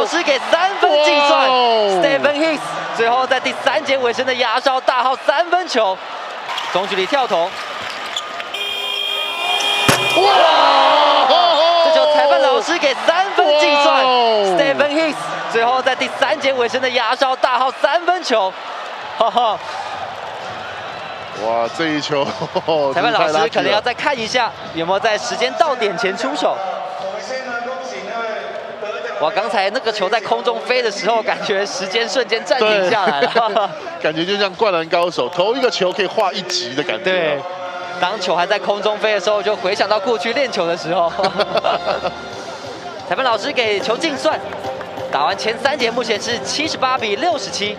师给3分计算 ，Stephen Hicks 最后在第3节尾声的压哨大号3分球，中距离跳投，这球裁判老师给3分计算 ，Stephen Hicks 最后在第3节尾声的压哨大号3分球，哈哈。 哇，这一球，裁判老师可能要再看一下有没有在时间到点前出手。哇，刚才那个球在空中飞的时候，感觉时间瞬间暂停下来了，感觉就像灌篮高手，投一个球可以画1集的感觉。对，当球还在空中飞的时候，就回想到过去练球的时候。裁判老师给球计算，打完前3节，目前是78比67。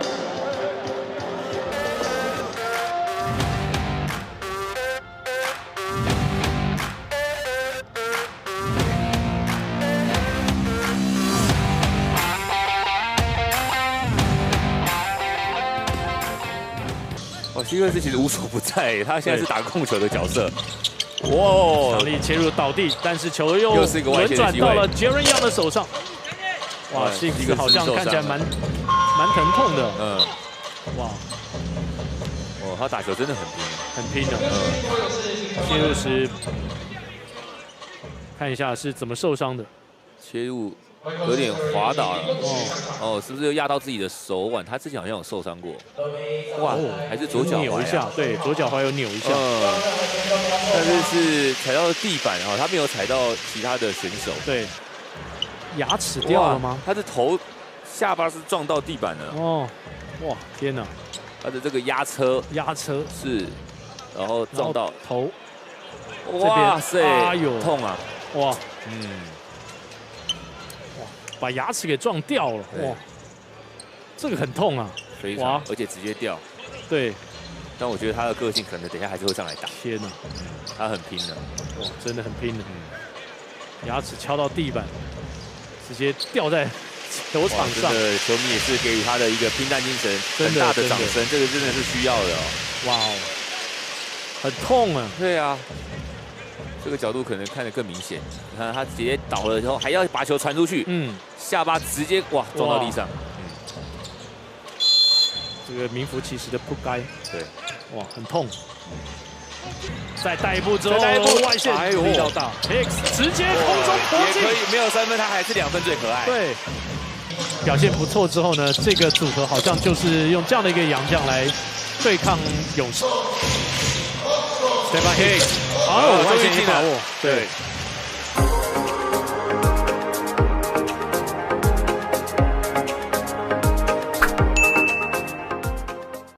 哦，希克斯其实无所不在，他现在是打控球的角色。哇，强力切入倒地，但是球又是一个外轮线的机会转到了 Jaren Young 的手上。哇，希克斯好像看起来蛮疼痛的。嗯，哇，哦，他打球真的很拼，很拼的。切入时看一下是怎么受伤的。切入有点滑倒了。哦，是不是又压到自己的手腕？他之前好像有受伤过。哇，还是左脚扭一下，对，左脚踝有扭一下。但是踩到地板啊，他没有踩到其他的选手。对，牙齿掉了吗？他的头、下巴是撞到地板了。哦，哇，天哪！他的这个压车是，然后撞到头。哇塞，哎呦，痛啊！哇，嗯。 把牙齿给撞掉了，哇，这个很痛啊，非常，而且直接掉。对，但我觉得他的个性可能等一下还是会上来打。天哪，他很拼的，哇，真的很拼的，牙齿敲到地板，直接掉在球场上。真的，球迷也是给予他的一个拼战精神很大的掌声，这个真的是需要的哦。哇哦，很痛啊。对啊。 这个角度可能看得更明显，你看他直接倒了之后，还要把球传出去，下巴直接哇撞到地上，这个名副其实的不该，对，哇，很痛。再带一步之后，外线力道大 ，Hicks 直接空中破进，也可以没有3分，他还是2分最可爱。对，表现不错之后呢，这个组合好像就是用这样的一个洋将来对抗勇士。Stephen Hicks，外线一把握，对。